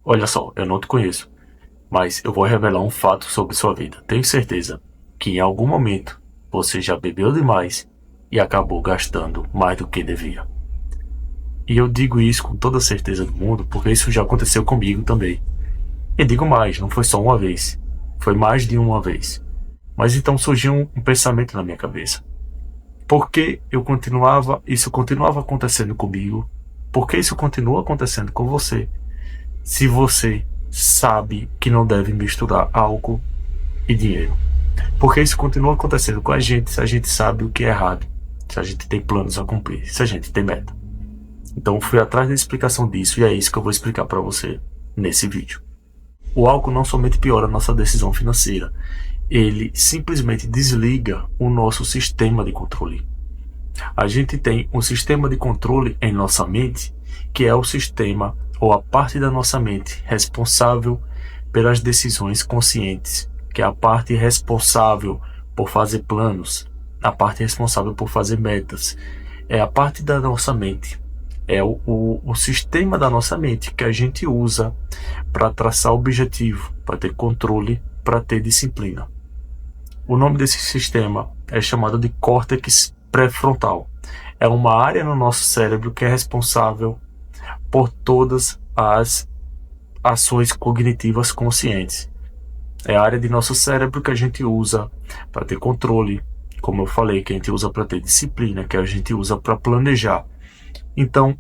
Olha só, eu não te conheço, mas eu vou revelar um fato sobre sua vida. Tenho certeza que em algum momento você já bebeu demais e acabou gastando mais do que devia. E eu digo isso com toda a certeza do mundo porque isso já aconteceu comigo também. E digo mais, não foi só uma vez, foi mais de uma vez. Mas então surgiu um pensamento na minha cabeça. Por que isso continuava acontecendo comigo? Por que isso continua acontecendo com você? Se você sabe que não deve misturar álcool e dinheiro. Porque isso continua acontecendo com a gente se a gente sabe o que é errado, se a gente tem planos a cumprir, se a gente tem meta. Então fui atrás da explicação disso e é isso que eu vou explicar para você nesse vídeo. O álcool não somente piora a nossa decisão financeira, ele simplesmente desliga o nosso sistema de controle. A gente tem um sistema de controle em nossa mente, que é o sistema ou a parte da nossa mente responsável pelas decisões conscientes, que é a parte responsável por fazer planos, a parte responsável por fazer metas. É a parte da nossa mente, é o sistema da nossa mente que a gente usa para traçar objetivo, para ter controle, para ter disciplina. O nome desse sistema é chamado de córtex pré-frontal. É uma área no nosso cérebro que é responsável por todas as ações cognitivas conscientes. É a área de nosso cérebro que a gente usa para ter controle, como eu falei, que a gente usa para ter disciplina, que a gente usa para planejar. Então,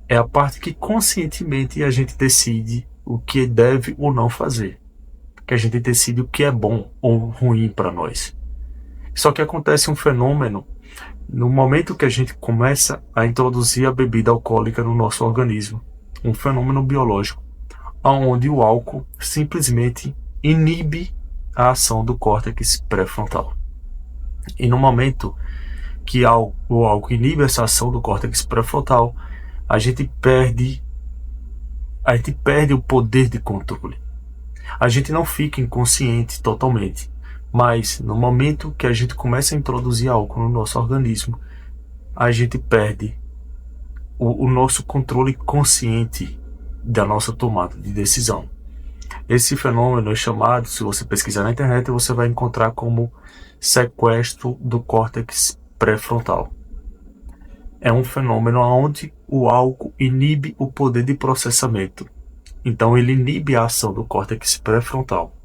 é a parte que conscientemente a gente decide o que deve ou não fazer, que a gente decide o que é bom ou ruim para nós. Só que acontece um fenômeno no momento que a gente começa a introduzir a bebida alcoólica no nosso organismo, um fenômeno biológico, onde o álcool simplesmente inibe a ação do córtex pré-frontal. E no momento que o álcool inibe essa ação do córtex pré-frontal, a gente perde o poder de controle. A gente não fica inconsciente totalmente, mas no momento que a gente começa a introduzir álcool no nosso organismo, a gente perde o nosso controle consciente da nossa tomada de decisão. Esse fenômeno é chamado, se você pesquisar na internet, você vai encontrar como sequestro do córtex pré-frontal. É um fenômeno onde o álcool inibe o poder de processamento. Então ele inibe a ação do córtex pré-frontal.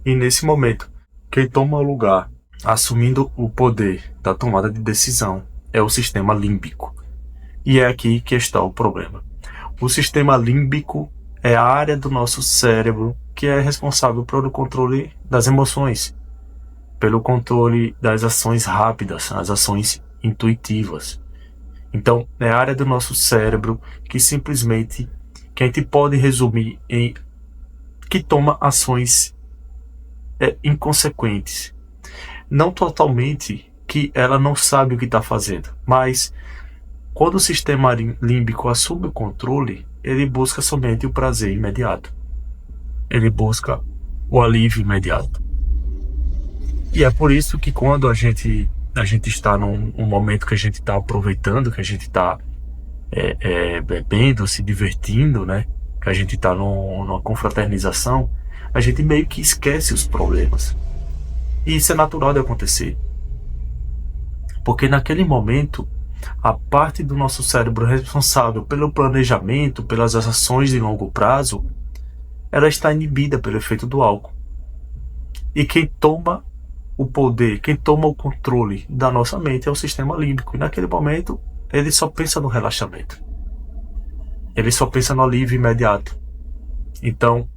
E nesse momento, quem toma o lugar, assumindo o poder da tomada de decisão, é o sistema límbico. E é aqui que está o problema. O sistema límbico é a área do nosso cérebro que é responsável pelo controle das emoções, pelo controle das ações rápidas, as ações intuitivas. Então, é a área do nosso cérebro que a gente pode resumir em que toma ações inconsequentes. Não totalmente que ela não sabe o que está fazendo, mas quando o sistema límbico assume o controle, ele busca somente o prazer imediato. Ele busca o alívio imediato. E é por isso que quando a gente está num momento que a gente está aproveitando, que a gente está bebendo, se divertindo, né? Que a gente está numa confraternização, a gente meio que esquece os problemas. E isso é natural de acontecer. Porque naquele momento, a parte do nosso cérebro responsável pelo planejamento, pelas ações de longo prazo, ela está inibida pelo efeito do álcool. E quem toma o poder, quem toma o controle da nossa mente é o sistema límbico. E naquele momento, ele só pensa no relaxamento. Ele só pensa no alívio imediato. Então,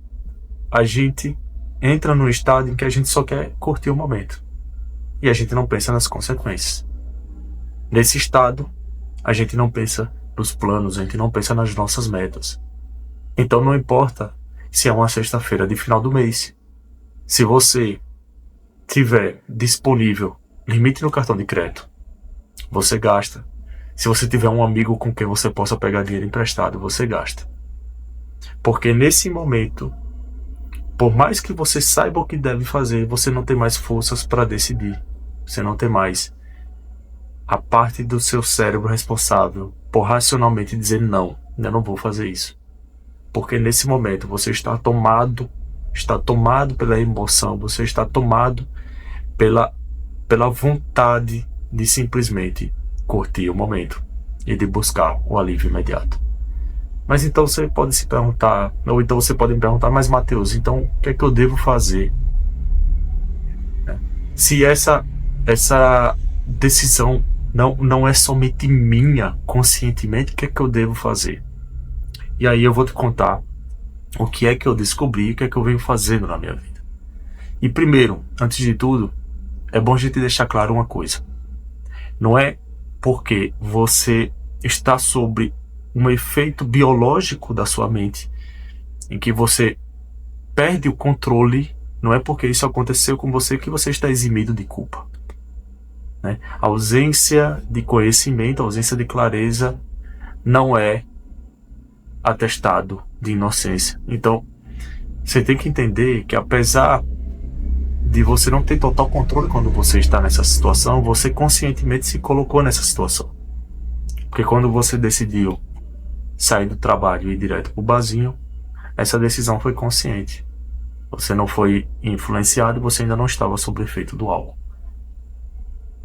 a gente entra num estado em que a gente só quer curtir o momento. E a gente não pensa nas consequências. Nesse estado, a gente não pensa nos planos, a gente não pensa nas nossas metas. Então não importa se é uma sexta-feira de final do mês. Se você tiver disponível limite no cartão de crédito, você gasta. Se você tiver um amigo com quem você possa pegar dinheiro emprestado, você gasta. Porque nesse momento, por mais que você saiba o que deve fazer, você não tem mais forças para decidir. Você não tem mais a parte do seu cérebro responsável por racionalmente dizer não, eu não vou fazer isso. Porque nesse momento você está tomado pela emoção, você está tomado pela vontade de simplesmente curtir o momento e de buscar o alívio imediato. Mas então você pode se perguntar, ou então você pode me perguntar, mas Mateus, então o que é que eu devo fazer? Se essa decisão não é somente minha, conscientemente, o que é que eu devo fazer? E aí eu vou te contar o que é que eu descobri, o que é que eu venho fazendo na minha vida. E primeiro, antes de tudo, é bom a gente deixar claro uma coisa. Não é porque você está sob um efeito biológico da sua mente, em que você perde o controle, não é porque isso aconteceu com você que você está eximido de culpa. Né? A ausência de conhecimento, a ausência de clareza não é atestado de inocência. Então, você tem que entender que apesar de você não ter total controle quando você está nessa situação, você conscientemente se colocou nessa situação. Porque quando você decidiu sair do trabalho e ir direto para o barzinho, essa decisão foi consciente. Você não foi influenciado e você ainda não estava sob o efeito do álcool.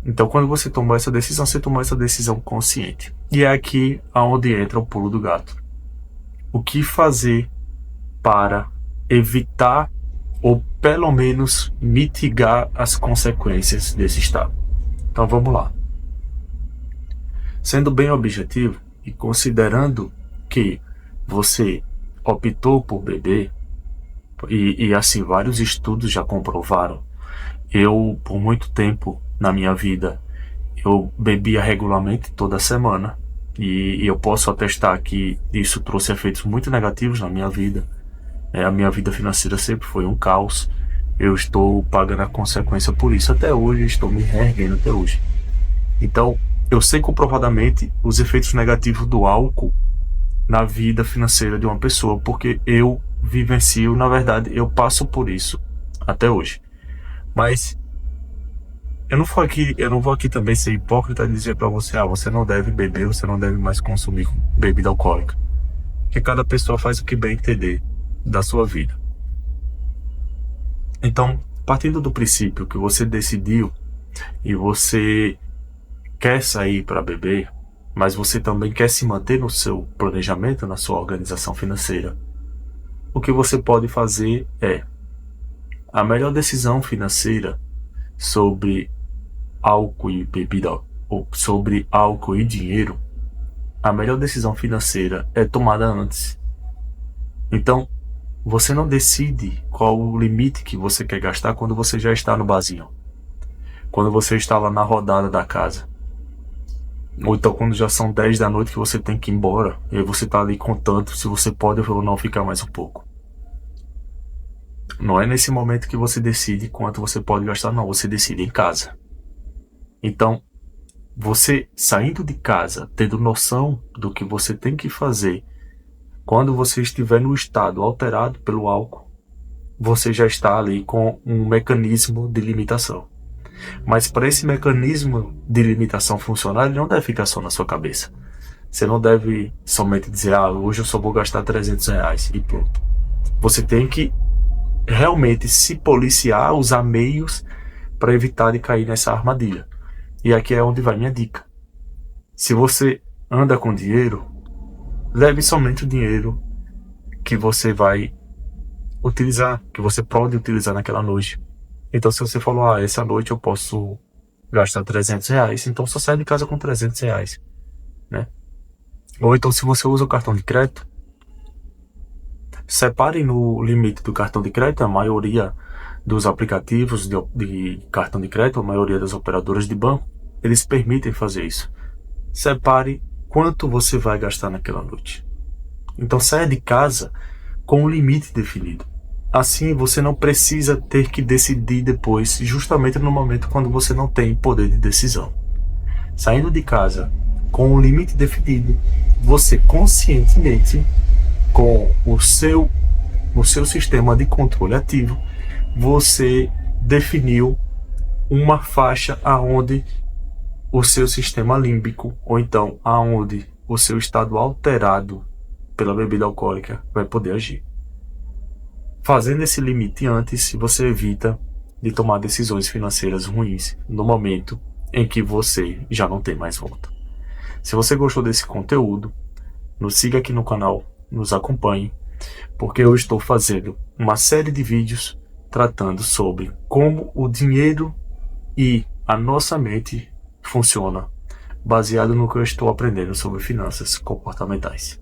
Então, quando você tomou essa decisão, você tomou essa decisão consciente. E é aqui onde entra o pulo do gato. O que fazer para evitar ou pelo menos mitigar as consequências desse estado? Então vamos lá. Sendo bem objetivo e considerando que você optou por beber, e assim vários estudos já comprovaram, eu por muito tempo na minha vida eu bebia regularmente toda semana, e eu posso atestar que isso trouxe efeitos muito negativos na minha vida. A minha vida financeira sempre foi um caos. Eu estou pagando a consequência por isso até hoje, estou me reerguendo até hoje. Então, eu sei comprovadamente os efeitos negativos do álcool na vida financeira de uma pessoa, porque eu vivencio, na verdade, eu passo por isso até hoje. Mas eu não vou aqui também ser hipócrita e dizer para você, você não deve beber, você não deve mais consumir bebida alcoólica. Porque cada pessoa faz o que bem entender da sua vida. Então, partindo do princípio que você decidiu e você quer sair para beber, mas você também quer se manter no seu planejamento, na sua organização financeira, o que você pode fazer é a melhor decisão financeira sobre álcool e bebida, ou sobre álcool e dinheiro. A melhor decisão financeira é tomada antes. Então, você não decide qual o limite que você quer gastar quando você já está no barzinho, quando você está lá na rodada da casa, ou então quando já são 10 da noite que você tem que ir embora, e aí você está ali contando se você pode ou não ficar mais um pouco. Não é nesse momento que você decide quanto você pode gastar, não, você decide em casa. Então, você saindo de casa, tendo noção do que você tem que fazer, quando você estiver no estado alterado pelo álcool, você já está ali com um mecanismo de limitação. Mas para esse mecanismo de limitação funcionar, ele não deve ficar só na sua cabeça. Você não deve somente dizer, hoje eu só vou gastar R$300 e pronto. Você tem que realmente se policiar, usar meios para evitar de cair nessa armadilha. E aqui é onde vai minha dica. Se você anda com dinheiro, leve somente o dinheiro que você vai utilizar, que você pode utilizar naquela noite. Então, se você falou, essa noite eu posso gastar R$300, então só sai de casa com R$300, né? Ou então, se você usa o cartão de crédito, separe no limite do cartão de crédito. A maioria dos aplicativos de cartão de crédito, a maioria das operadoras de banco, eles permitem fazer isso. Separe quanto você vai gastar naquela noite. Então saia de casa com um limite definido. Assim você não precisa ter que decidir depois, justamente no momento quando você não tem poder de decisão. Saindo de casa com um limite definido, você conscientemente, com o seu sistema de controle ativo, você definiu uma faixa aonde o seu sistema límbico, ou então aonde o seu estado alterado pela bebida alcoólica vai poder agir. Fazendo esse limite antes, você evita de tomar decisões financeiras ruins no momento em que você já não tem mais volta. Se você gostou desse conteúdo, nos siga aqui no canal, nos acompanhe, porque eu estou fazendo uma série de vídeos tratando sobre como o dinheiro e a nossa mente funciona, baseado no que eu estou aprendendo sobre finanças comportamentais.